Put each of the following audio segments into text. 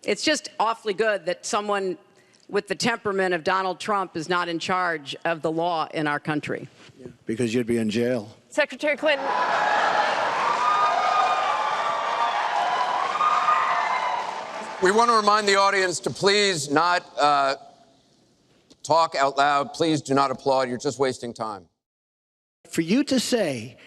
It's just awfully good that someone with the temperament of Donald Trump is not in charge of the law in our country. Yeah, because you'd be in jail. Secretary Clinton. We want to remind the audience to please not talk out loud. Please do not applaud. You're just wasting time. For you to say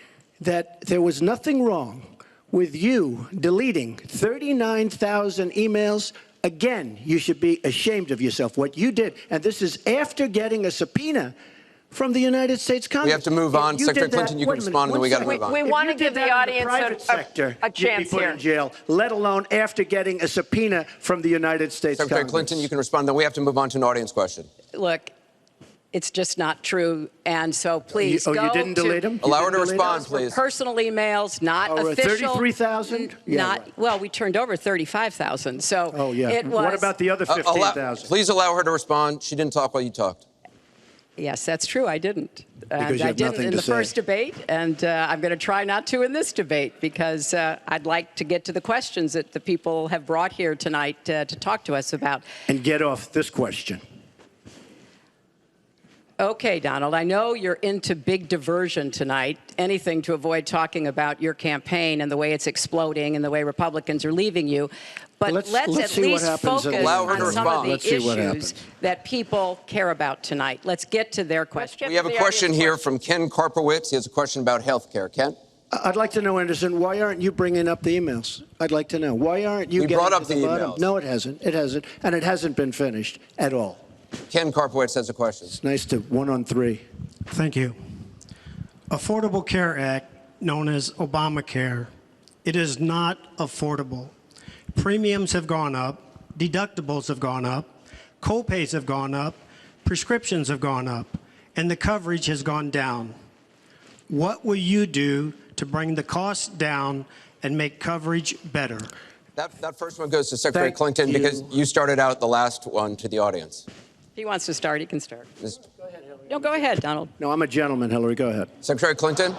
that there was nothing wrong with you deleting 39,000 emails, again, you should be ashamed of yourself. What you did, and this is after getting a subpoena from the United States Congress. We have to move on. Secretary Clinton, you can respond, and then we got to move on. We want to give the audience a chance you'd be put in jail, let alone after getting a subpoena from the United States Secretary Congress. Clinton, you can respond. Then we have to move on to an audience question. Look, it's just not true, and so please go you didn't delete them? Allow her to respond, please. Personal emails, not official. 33,000? Yeah, well, we turned over 35,000, so it was. What about the other 15,000? Please allow her to respond. She didn't talk while you talked. Yes, that's true. I didn't. Because you I have didn't nothing in to the say. first debate, and I'm going to try not to in this debate because I'd like to get to the questions that the people have brought here tonight to talk to us about. And get off this question. Okay, Donald, I know you're into big diversion tonight, anything to avoid talking about your campaign and the way it's exploding and the way Republicans are leaving you. But let's at least focus on some of the issues that people care about tonight. Let's get to their questions. We have a question here from Ken Karpowitz. He has a question about health care. Ken? I'd like to know, Anderson, why aren't you bringing up the emails? I'd like to know. Why aren't you getting brought up to the the bottom? emails. No, it hasn't. It hasn't. And it hasn't been finished at all. Ken Karpowitz has a question. It's nice to 1 on 3. Thank you. Affordable Care Act, known as Obamacare, it is not affordable. Premiums have gone up, deductibles have gone up, co-pays have gone up, prescriptions have gone up, and the coverage has gone down. What will you do to bring the costs down and make coverage better? That first one goes to Secretary Clinton because you started out the last one to the audience. If he wants to start, he can start. Go ahead, Hillary. No, go ahead, Donald. No, I'm a gentleman, Hillary. Go ahead. Secretary Clinton?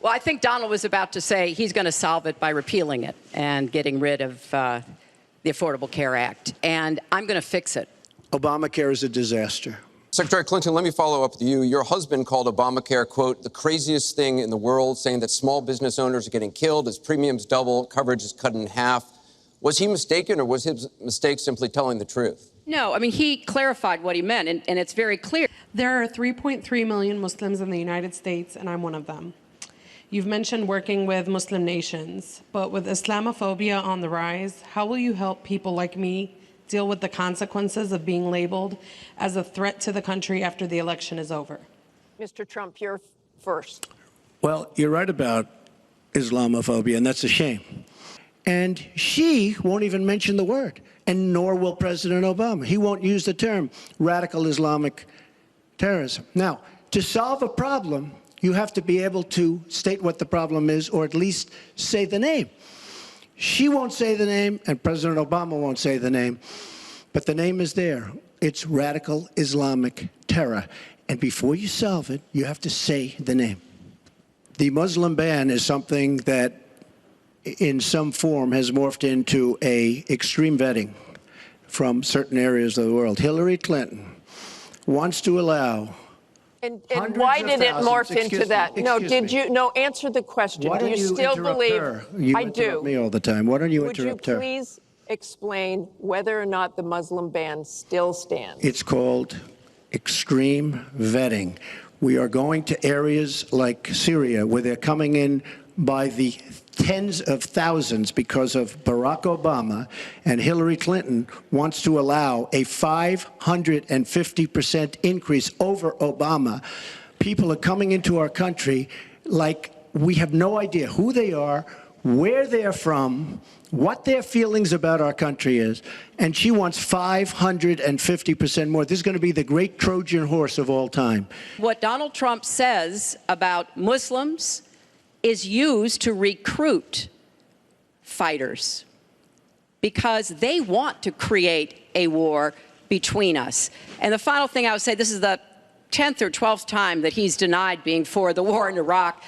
Well, I think Donald was about to say he's going to solve it by repealing it and getting rid of the Affordable Care Act. And I'm going to fix it. Obamacare is a disaster. Secretary Clinton, let me follow up with you. Your husband called Obamacare, quote, the craziest thing in the world, saying that small business owners are getting killed as premiums double, coverage is cut in half. Was he mistaken, or was his mistake simply telling the truth? No, I mean, he clarified what he meant, and it's very clear. There are 3.3 million Muslims in the United States, and I'm one of them. You've mentioned working with Muslim nations, but with Islamophobia on the rise, how will you help people like me deal with the consequences of being labeled as a threat to the country after the election is over? Mr. Trump, you're first. Well, you're right about Islamophobia, and that's a shame. And she won't even mention the word, and nor will President Obama. He won't use the term radical Islamic terrorism. Now, to solve a problem, you have to be able to state what the problem is, or at least say the name. She won't say the name, and President Obama won't say the name, but the name is there. It's radical Islamic terror. And before you solve it, you have to say the name. The Muslim ban is something that, in some form, has morphed into a extreme vetting from certain areas of the world. Hillary Clinton wants to allow And why did it morph into that? Answer the question. Why don't you still believe her? You I interrupt do. me all the time. Why don't you interrupt her? Would you please explain whether or not the Muslim ban still stands? It's called extreme vetting. We are going to areas like Syria where they're coming in by the tens of thousands because of Barack Obama, and Hillary Clinton wants to allow a 550% increase over Obama. People are coming into our country like we have no idea who they are, where they're from, what their feelings about our country is, and she wants 550% more. This is going to be the great Trojan horse of all time. What Donald Trump says about Muslims is used to recruit fighters because they want to create a war between us. And the final thing I would say, this is the 10th or 12th time that he's denied being for the war in Iraq.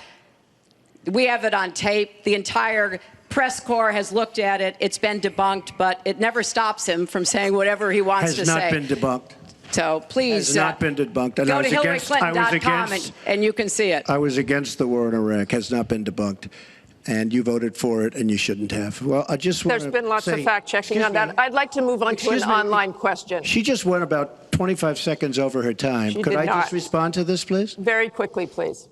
We have it on tape. The entire press corps has looked at it. It's been debunked, but it never stops him from saying whatever he wants to say. Has not been debunked. So please Has not been debunked. And go I to was against- HillaryClinton.com and you can see it. I was against the war in Iraq. Has not been debunked. And you voted for it, and you shouldn't have. Well, I just want There's been lots of fact-checking on that. I'd like to move on to an online question. She just went about 25 seconds over her time. She Could did I not. just respond to this, please? Very quickly, please.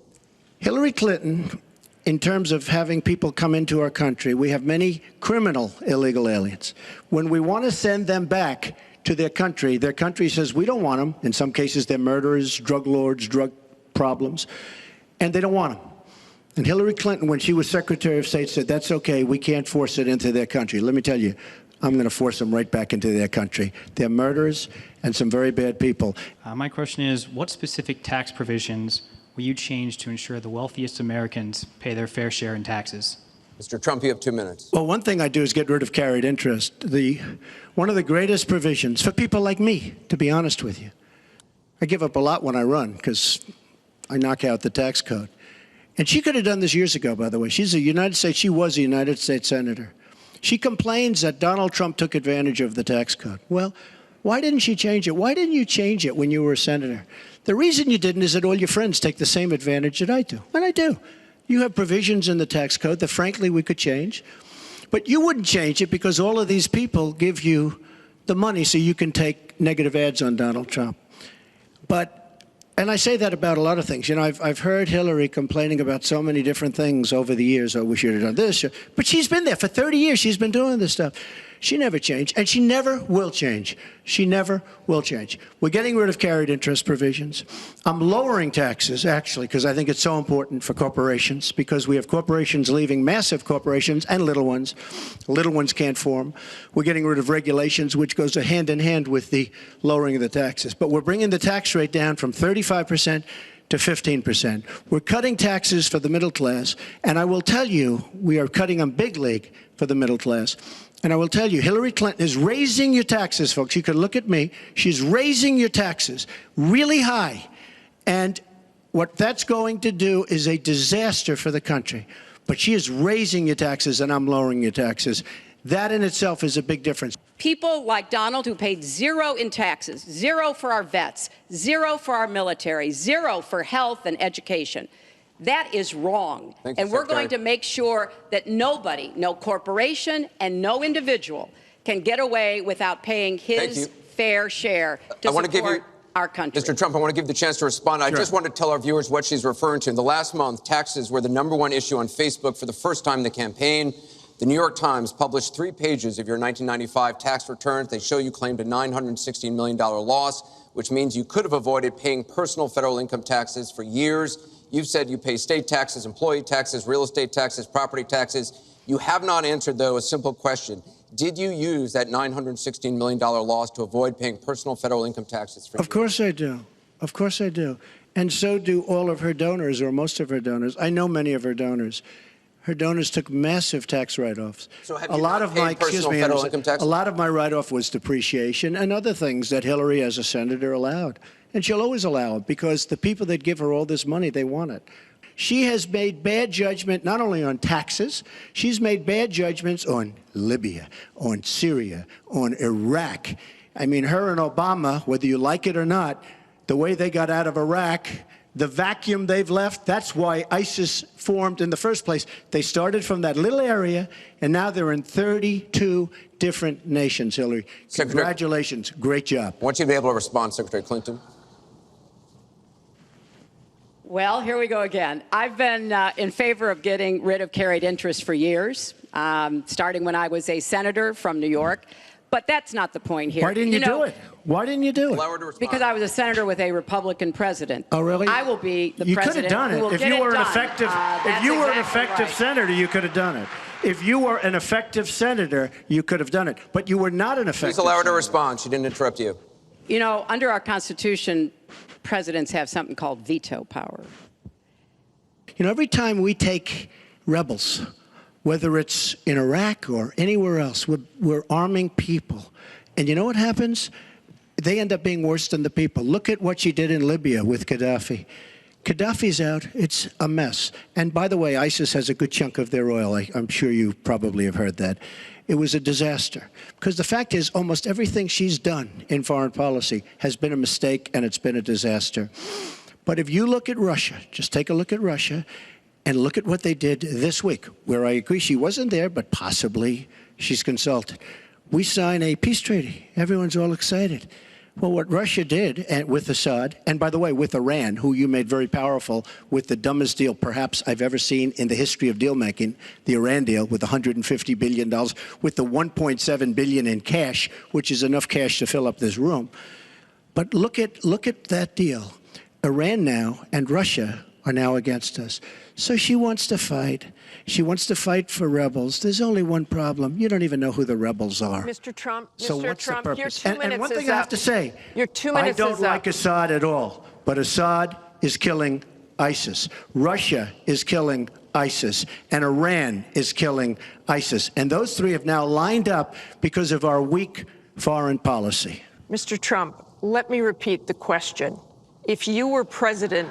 Hillary Clinton, in terms of having people come into our country, we have many criminal illegal aliens. When we want to send them back to their country says, we don't want them. In some cases, they're murderers, drug lords, drug problems, and they don't want them. And Hillary Clinton, when she was Secretary of State, said, that's okay, we can't force it into their country. Let me tell you, I'm going to force them right back into their country. They're murderers and some very bad people. My question is, what specific tax provisions will you change to ensure the wealthiest Americans pay their fair share in taxes? Mr. Trump, you have 2 minutes. Well, one thing I do is get rid of carried interest. One of the greatest provisions for people like me, to be honest with you. I give up a lot when I run because I knock out the tax code. And she could have done this years ago, by the way. She was a United States Senator. She complains that Donald Trump took advantage of the tax code. Well, why didn't she change it? Why didn't you change it when you were a senator? The reason you didn't is that all your friends take the same advantage that I do. And I do. You have provisions in the tax code that, frankly, we could change. But you wouldn't change it because all of these people give you the money so you can take negative ads on Donald Trump. And I say that about a lot of things. You know, I've heard Hillary complaining about so many different things over the years. Oh, we should have done this. But she's been there for 30 years. She's been doing this stuff. She never changed, and she never will change. She never will change. We're getting rid of carried interest provisions. I'm lowering taxes, actually, because I think it's so important for corporations, because we have corporations leaving, massive corporations and little ones. Little ones can't form. We're getting rid of regulations, which goes hand in hand with the lowering of the taxes. But we're bringing the tax rate down from 35% to 15%. We're cutting taxes for the middle class, and I will tell you, we are cutting them big league for the middle class. And I will tell you, Hillary Clinton is raising your taxes, folks. You can look at me. She's raising your taxes really high. And what that's going to do is a disaster for the country. But she is raising your taxes, and I'm lowering your taxes. That in itself is a big difference. People like Donald who paid zero in taxes, zero for our vets, zero for our military, zero for health and education. That is wrong. And we're going to make sure that nobody, no corporation and no individual can get away without paying his fair share to support our country. Mr. Trump, I want to give you the chance to respond. I just want to tell our viewers what she's referring to. In the last month, taxes were the #1 issue on Facebook for the first time in the campaign. The New York Times published 3 pages of your 1995 tax returns. They show you claimed a $916 million loss, which means you could have avoided paying personal federal income taxes for years. You've said you pay state taxes, employee taxes, real estate taxes, property taxes. You have not answered, though, a simple question. Did you use that $916 million loss to avoid paying personal federal income taxes for years? Of course I do. Of course I do. And so do all of her donors, or most of her donors. I know many of her donors. Her donors took massive tax write-offs. So have you not paid personal federal income taxes? A lot of my write-off was depreciation and other things that Hillary, as a senator, allowed. And she'll always allow it because the people that give her all this money, they want it. She has made bad judgment not only on taxes, she's made bad judgments on Libya, on Syria, on Iraq. I mean, her and Obama, whether you like it or not, the way they got out of Iraq, the vacuum they've left, that's why ISIS formed in the first place. They started from that little area, and now they're in 32 different nations, Hillary. Congratulations. Great job. I want you to be able to respond, Secretary Clinton. Well, here we go again. I've been in favor of getting rid of carried interest for years, starting when I was a senator from New York. But that's not the point here. Why didn't you do it? Why didn't you do it? Allow her to respond. Because I was a senator with a Republican president. Oh, really? I will be the you president. You could have done it. If you were an effective, senator, you could have done it. If you were an effective senator, you could have done it. But you were not an effective Please allow her to senator. respond. She didn't interrupt you. You know, under our Constitution, presidents have something called veto power. You know, every time we take rebels, whether it's in Iraq or anywhere else, we're arming people. And you know what happens? They end up being worse than the people. Look at what she did in Libya with Gaddafi. Gaddafi's out. It's a mess. And by the way, ISIS has a good chunk of their oil. I'm sure you probably have heard that. It was a disaster. Because the fact is, almost everything she's done in foreign policy has been a mistake, and it's been a disaster. But if you look at Russia, just take a look at Russia, and look at what they did this week, where I agree she wasn't there, but possibly she's consulted. We sign a peace treaty. Everyone's all excited. Well, what Russia did with Assad, and by the way, with Iran, who you made very powerful with the dumbest deal perhaps I've ever seen in the history of deal making, the Iran deal with $150 billion, with the $1.7 billion in cash, which is enough cash to fill up this room. But look at that deal. Iran now and Russia are now against us. So she wants to fight. She wants to fight for rebels. There's only one problem. You don't even know who the rebels are. Mr. Trump, So Mr. what's Trump, the your purpose? 2 minutes and one is thing I up. have to say, Your 2 minutes I don't is like up. Assad at all, but Assad is killing ISIS. Russia is killing ISIS, and Iran is killing ISIS. And those three have now lined up because of our weak foreign policy. Mr. Trump, let me repeat the question. If you were president,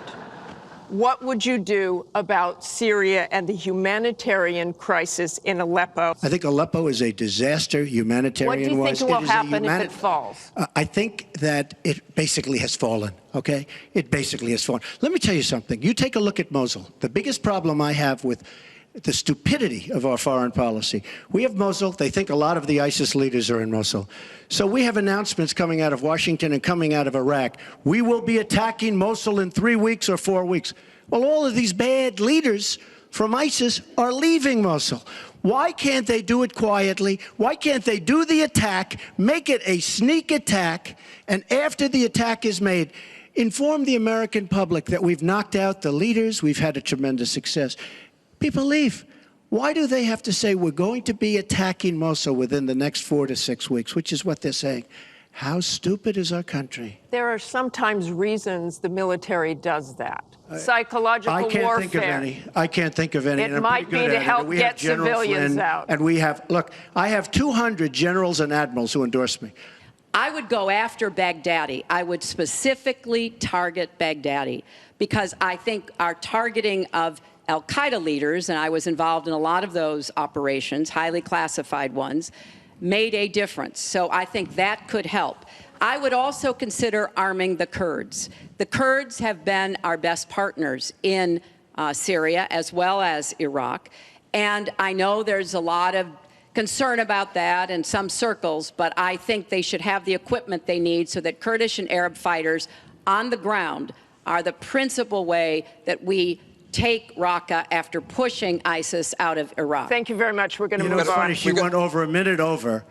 what would you do about Syria and the humanitarian crisis in Aleppo? I think Aleppo is a disaster humanitarian-wise. What do you think will happen if it falls? I think that it basically has fallen, okay? It basically has fallen. Let me tell you something. You take a look at Mosul. The biggest problem I have with the stupidity of our foreign policy. We have Mosul. They think a lot of the ISIS leaders are in Mosul. So we have announcements coming out of Washington and coming out of Iraq. We will be attacking Mosul in 3 weeks or 4 weeks. Well, all of these bad leaders from ISIS are leaving Mosul. Why can't they do it quietly? Why can't they do the attack, make it a sneak attack, and after the attack is made, inform the American public that we've knocked out the leaders, we've had a tremendous success. People leave. Why do they have to say we're going to be attacking Mosul within the next 4 to 6 weeks, which is what they're saying? How stupid is our country? There are sometimes reasons the military does that. Psychological warfare. I can't think of any. I can't think of any. It might be to help get civilians out. And we have, look, I have 200 generals and admirals who endorse me. I would go after Baghdadi. I would specifically target Baghdadi because I think our targeting of al-Qaeda leaders, and I was involved in a lot of those operations, highly classified ones, made a difference. So I think that could help. I would also consider arming the Kurds. The Kurds have been our best partners in Syria as well as Iraq. And I know there's a lot of concern about that in some circles, but I think they should have the equipment they need so that Kurdish and Arab fighters on the ground are the principal way that we take Raqqa after pushing ISIS out of Iraq. Thank you very much. We're going to move on. It's funny, she went over a minute over,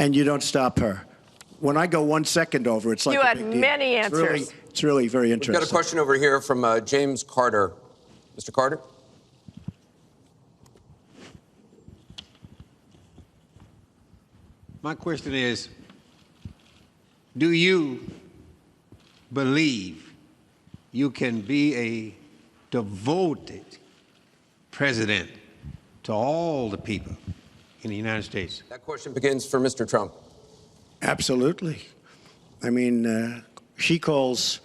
and you don't stop her. When I go 1 second over, it's like you a had big deal. many answers. It's really very interesting. We've got a question over here from James Carter. Mr. Carter? My question is, do you believe you can be a devoted president to all the people in the United States? That question begins for Mr. Trump. Absolutely. I mean, she calls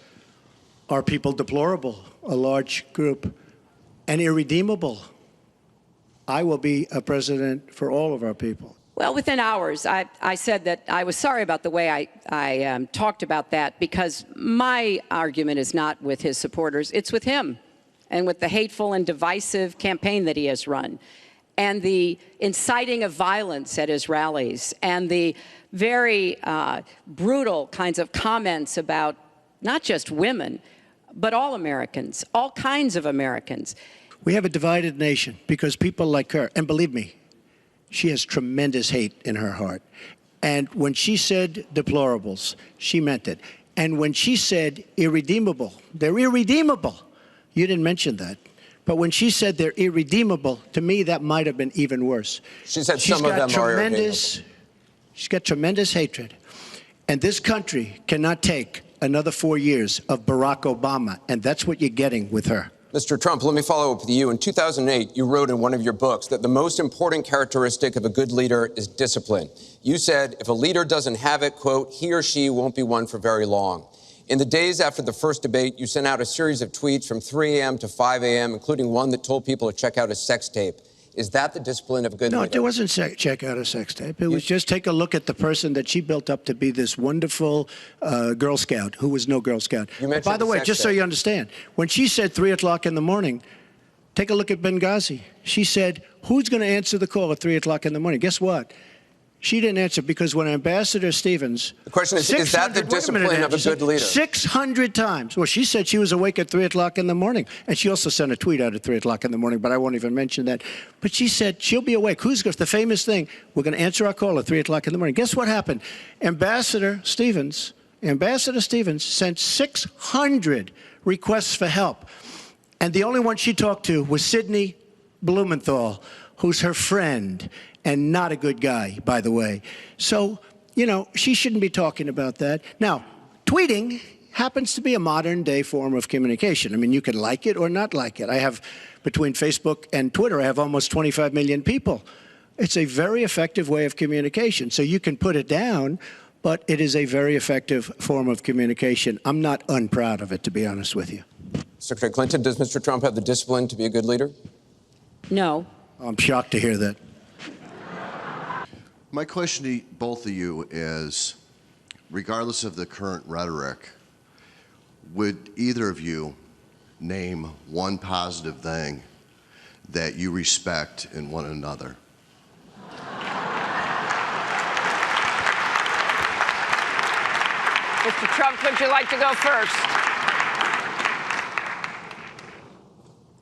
our people deplorable, a large group, and irredeemable. I will be a president for all of our people. Well, within hours, I said that I was sorry about the way I talked about that because my argument is not with his supporters. It's with him and with the hateful and divisive campaign that he has run and the inciting of violence at his rallies and the very brutal kinds of comments about not just women, but all Americans, all kinds of Americans. We have a divided nation because people like her, and believe me, she has tremendous hate in her heart. And when she said deplorables, she meant it. And when she said irredeemable, they're irredeemable. You didn't mention that. But when she said they're irredeemable, to me, that might have been even worse. She said some of them are irredeemable. She's got tremendous hatred. And this country cannot take another 4 years of Barack Obama. And that's what you're getting with her. Mr. Trump, let me follow up with you. In 2008, you wrote in one of your books that the most important characteristic of a good leader is discipline. You said if a leader doesn't have it, quote, he or she won't be one for very long. In the days after the first debate, you sent out a series of tweets from 3 a.m. to 5 a.m., including one that told people to check out a sex tape. Is that the discipline of a good leader? No, it wasn't check out a sex tape. It was just take a look at the person that she built up to be this wonderful Girl Scout, who was no Girl Scout. You mentioned By the way, sex just so tape. you understand, when she said 3 o'clock in the morning, take a look at Benghazi. She said, who's going to answer the call at 3 o'clock in the morning? Guess what? She didn't answer because when Ambassador Stevens... The question is that the 600 discipline wait a minute, of a she said good leader? 600 times. Well, she said she was awake at 3 o'clock in the morning. And she also sent a tweet out at 3 o'clock in the morning, but I won't even mention that. But she said she'll be awake. Who's the famous thing? We're going to answer our call at 3 o'clock in the morning. Guess what happened? Ambassador Stevens sent 600 requests for help. And the only one she talked to was Sidney Blumenthal, who's her friend and not a good guy, by the way. So, you know, she shouldn't be talking about that. Now, tweeting happens to be a modern-day form of communication. I mean, you can like it or not like it. I have, between Facebook and Twitter, I have almost 25 million people. It's a very effective way of communication. So you can put it down, but it is a very effective form of communication. I'm not unproud of it, to be honest with you. Secretary Clinton, does Mr. Trump have the discipline to be a good leader? No. I'm shocked to hear that. My question to both of you is, regardless of the current rhetoric, would either of you name one positive thing that you respect in one another? Mr. Trump, would you like to go first?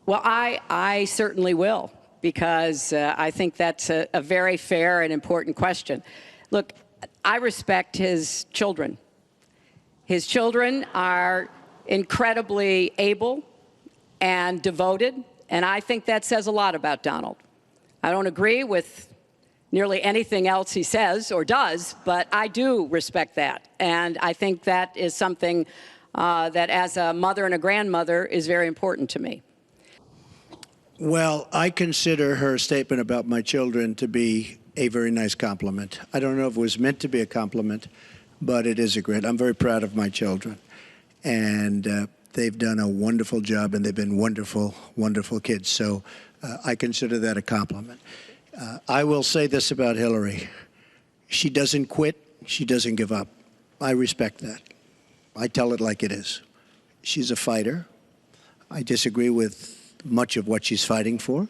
Well, I certainly will, because I think that's a very fair and important question. Look, I respect his children. His children are incredibly able and devoted, and I think that says a lot about Donald. I don't agree with nearly anything else he says or does, but I do respect that. And I think that is something that, as a mother and a grandmother, is very important to me. Well, I consider her statement about my children to be a very nice compliment. I don't know if it was meant to be a compliment, but it is a great. I'm very proud of my children. And they've done a wonderful job, and they've been wonderful, wonderful kids. So I consider that a compliment. I will say this about Hillary. She doesn't quit. She doesn't give up. I respect that. I tell it like it is. She's a fighter. I disagree with much of what she's fighting for.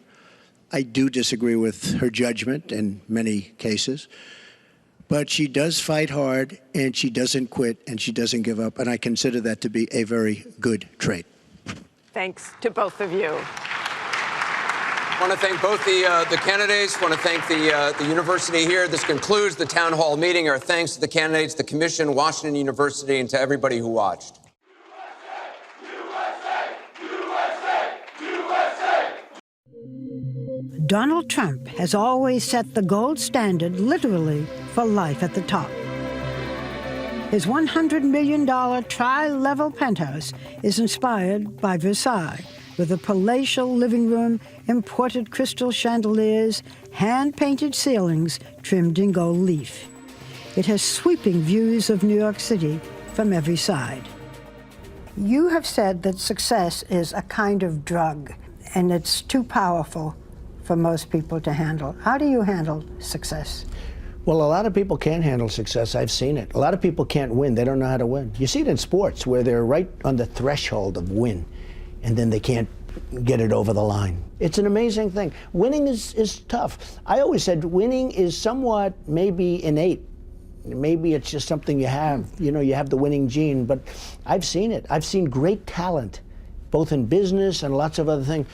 I do disagree with her judgment in many cases. But she does fight hard, and she doesn't quit, and she doesn't give up. And I consider that to be a very good trait. Thanks to both of you. I want to thank both the candidates. I want to thank the university here. This concludes the town hall meeting. Our thanks to the candidates, the commission, Washington University, and to everybody who watched. Donald Trump has always set the gold standard, literally, for life at the top. His $100 million tri-level penthouse is inspired by Versailles, with a palatial living room, imported crystal chandeliers, hand-painted ceilings trimmed in gold leaf. It has sweeping views of New York City from every side. You have said that success is a kind of drug, and it's too powerful for most people to handle. How do you handle success? Well, a lot of people can't handle success. I've seen it. A lot of people can't win. They don't know how to win. You see it in sports where they're right on the threshold of win, and then they can't get it over the line. It's an amazing thing. Winning is tough. I always said winning is somewhat maybe innate. Maybe it's just something you have. You know, you have the winning gene, but I've seen it. I've seen great talent, both in business and lots of other things.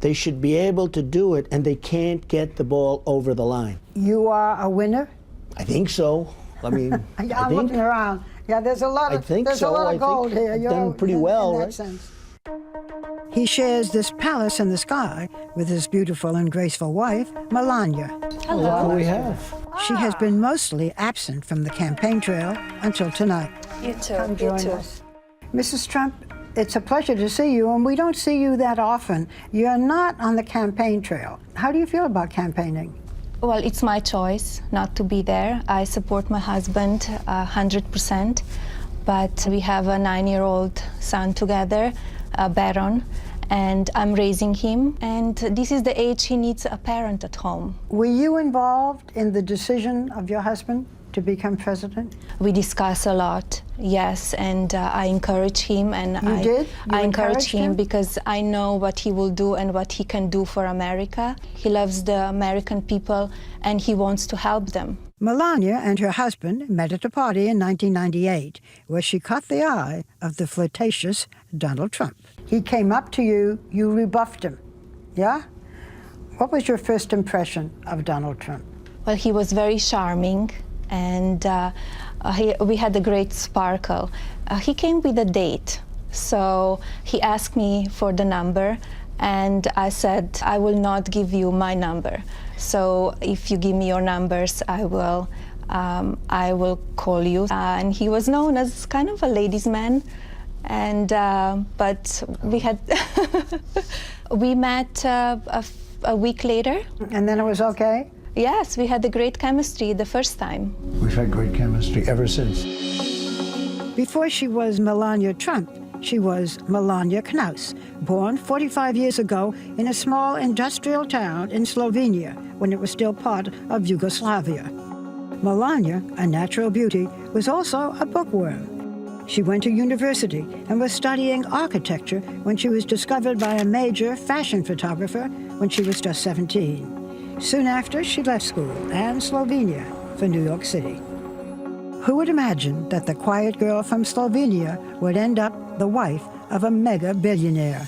They should be able to do it, and they can't get the ball over the line. You are a winner? I think so. I mean, I'm looking around. Yeah, there's a lot of gold here. I've done pretty well, right? Sense. He shares this palace in the sky with his beautiful and graceful wife, Melania. Hello. Look who we have. She has been mostly absent from the campaign trail until tonight. You too. Come join us. Mrs. Trump, it's a pleasure to see you, and we don't see you that often. You're not on the campaign trail. How do you feel about campaigning? Well, it's my choice not to be there. I support my husband 100%. but we have a 9-year-old son together, Baron, and I'm raising him, and this is the age he needs a parent at home. Were you involved in the decision of your husband to become president? We discuss a lot, yes, and I encourage him, and I encourage him because I know what he will do and what he can do for America. He loves the American people and he wants to help them. Melania and her husband met at a party in 1998 where she caught the eye of the flirtatious Donald Trump. He came up to you, you rebuffed him, yeah? What was your first impression of Donald Trump? Well, he was very charming, and we had a great sparkle. He came with a date, so he asked me for the number, and I said, I will not give you my number. So if you give me your numbers, I will call you. And he was known as kind of a ladies' man, and but we had we met a week later. And then it was okay? Yes, we had a great chemistry the first time. We've had great chemistry ever since. Before she was Melania Trump, she was Melania Knaus, born 45 years ago in a small industrial town in Slovenia when it was still part of Yugoslavia. Melania, a natural beauty, was also a bookworm. She went to university and was studying architecture when she was discovered by a major fashion photographer when she was just 17. Soon after, she left school and Slovenia for New York City. Who would imagine that the quiet girl from Slovenia would end up the wife of a mega billionaire?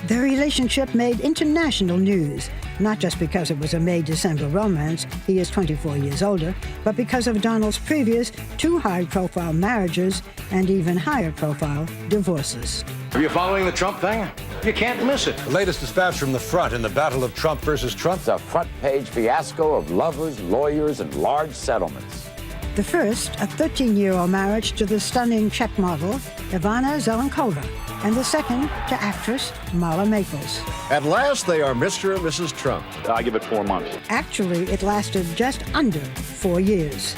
Their relationship made international news, not just because it was a May-December romance, he is 24 years older, but because of Donald's previous 2 high-profile marriages and even higher-profile divorces. Are you following the Trump thing? You can't miss it. The latest dispatch from the front in the battle of Trump versus Trump. It's a front-page fiasco of lovers, lawyers, and large settlements. The first, a 13-year-old marriage to the stunning Czech model, Ivana Zelenkova, and the second to actress Marla Maples. At last, they are Mr. and Mrs. Trump. I give it 4 months. Actually, it lasted just under 4 years.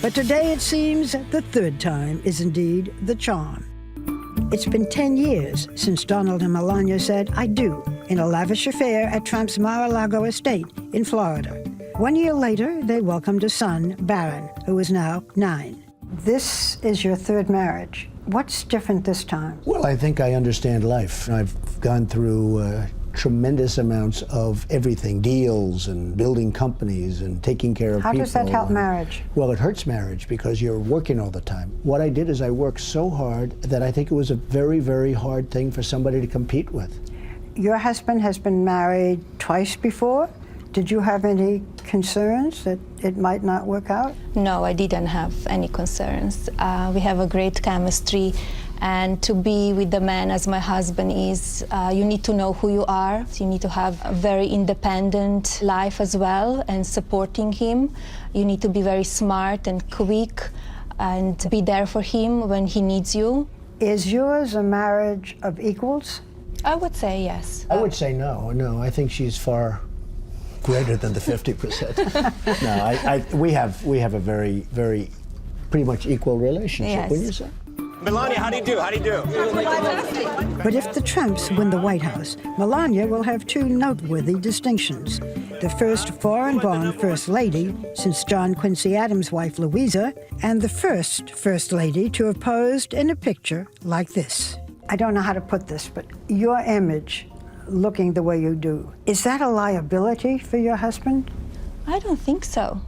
But today it seems the third time is indeed the charm. It's been 10 years since Donald and Melania said, I do, in a lavish affair at Trump's Mar-a-Lago estate in Florida. 1 year later, they welcomed a son, Baron, who is now 9. This is your third marriage. What's different this time? Well, I think I understand life. I've gone through tremendous amounts of everything, deals and building companies and taking care of people. How does that help marriage? Well, it hurts marriage because you're working all the time. What I did is I worked so hard that I think it was a very, very hard thing for somebody to compete with. Your husband has been married twice before. Did you have any concerns that it might not work out? No, I didn't have any concerns. We have a great chemistry, and to be with the man as my husband is, you need to know who you are. You need to have a very independent life as well, and supporting him. You need to be very smart and quick and be there for him when he needs you. Is yours a marriage of equals? I would say yes. I would say no. No, I think she's far greater than the 50%. No, we have a very, very, pretty much equal relationship, yes. Wouldn't you say? Melania, how do you do? How do you do? But if the Trumps win the White House, Melania will have 2 noteworthy distinctions. The first foreign-born First Lady since John Quincy Adams' wife Louisa, and the first First Lady to have posed in a picture like this. I don't know how to put this, but your image, looking the way you do, is that a liability for your husband? I don't think so.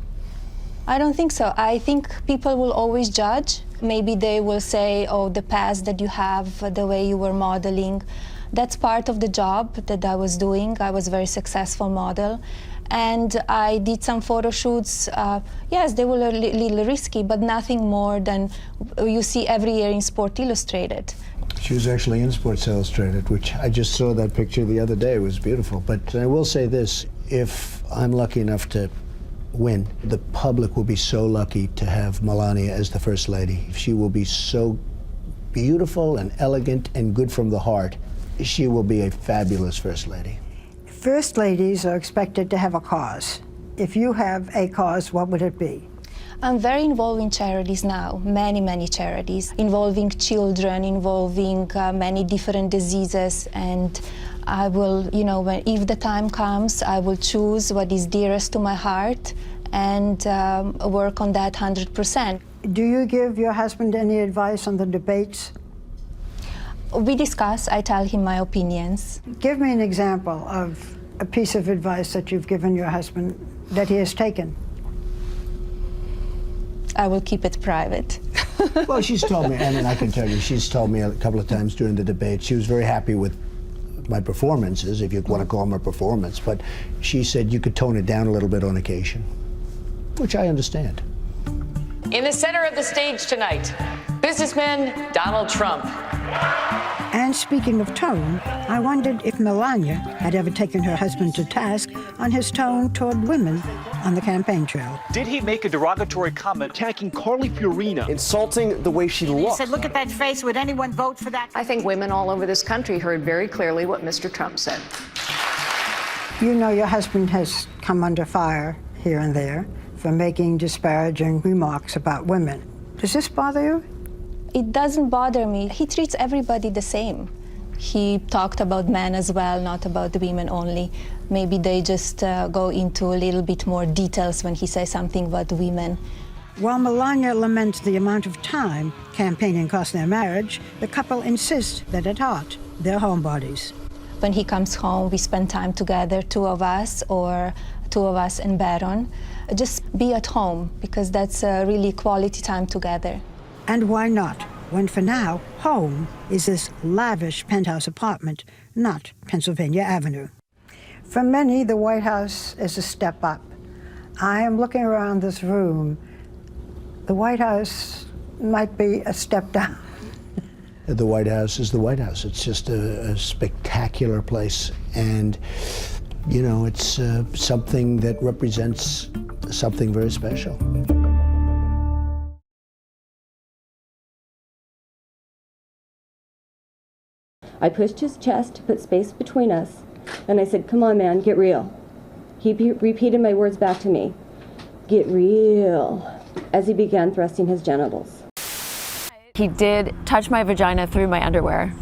I don't think so. I think people will always judge. Maybe they will say, oh, the past that you have, the way you were modeling. That's part of the job that I was doing. I was a very successful model. And I did some photo shoots. Yes, they were a little risky, but nothing more than you see every year in Sport Illustrated. She was actually in Sports Illustrated, which I just saw that picture the other day. It was beautiful. But I will say this, if I'm lucky enough to win, the public will be so lucky to have Melania as the First Lady. She will be so beautiful and elegant and good from the heart. She will be a fabulous First Lady. First Ladies are expected to have a cause. If you have a cause, what would it be? I'm very involved in charities now, many charities, involving children, involving many different diseases, and I will, if the time comes, I will choose what is dearest to my heart and work on that 100%. Do you give your husband any advice on the debates? We discuss, I tell him my opinions. Give me an example of a piece of advice that you've given your husband that he has taken. I will keep it private. Well, she's told me, and I can tell you, she's told me a couple of times during the debate, she was very happy with my performances, if you want to call them a performance, but she said you could tone it down a little bit on occasion, which I understand. In the center of the stage tonight, businessman Donald Trump. And speaking of tone, I wondered if Melania had ever taken her husband to task on his tone toward women on the campaign trail. Did he make a derogatory comment attacking Carly Fiorina, insulting the way she He looks? said, look at that face. Would anyone vote for that? I think women all over this country heard very clearly what Mr. Trump said. You know your husband has come under fire here and there for making disparaging remarks about women. Does this bother you? It doesn't bother me. He treats everybody the same. He talked about men as well, not about the women only. Maybe they just go into a little bit more details when he says something about women. While Melania laments the amount of time campaigning cost their marriage, the couple insists that at heart, they're homebodies. When he comes home, we spend time together, two of us or two of us and Baron. Just be at home, because that's really quality time together. And why not, when for now, home is this lavish penthouse apartment, not Pennsylvania Avenue. For many, the White House is a step up. I am looking around this room. The White House might be a step down. The White House is the White House. It's just a spectacular place. And, it's something that represents something very special. I pushed his chest to put space between us, and I said, "Come on, man, get real." He repeated my words back to me, "Get real," as he began thrusting his genitals. He did touch my vagina through my underwear.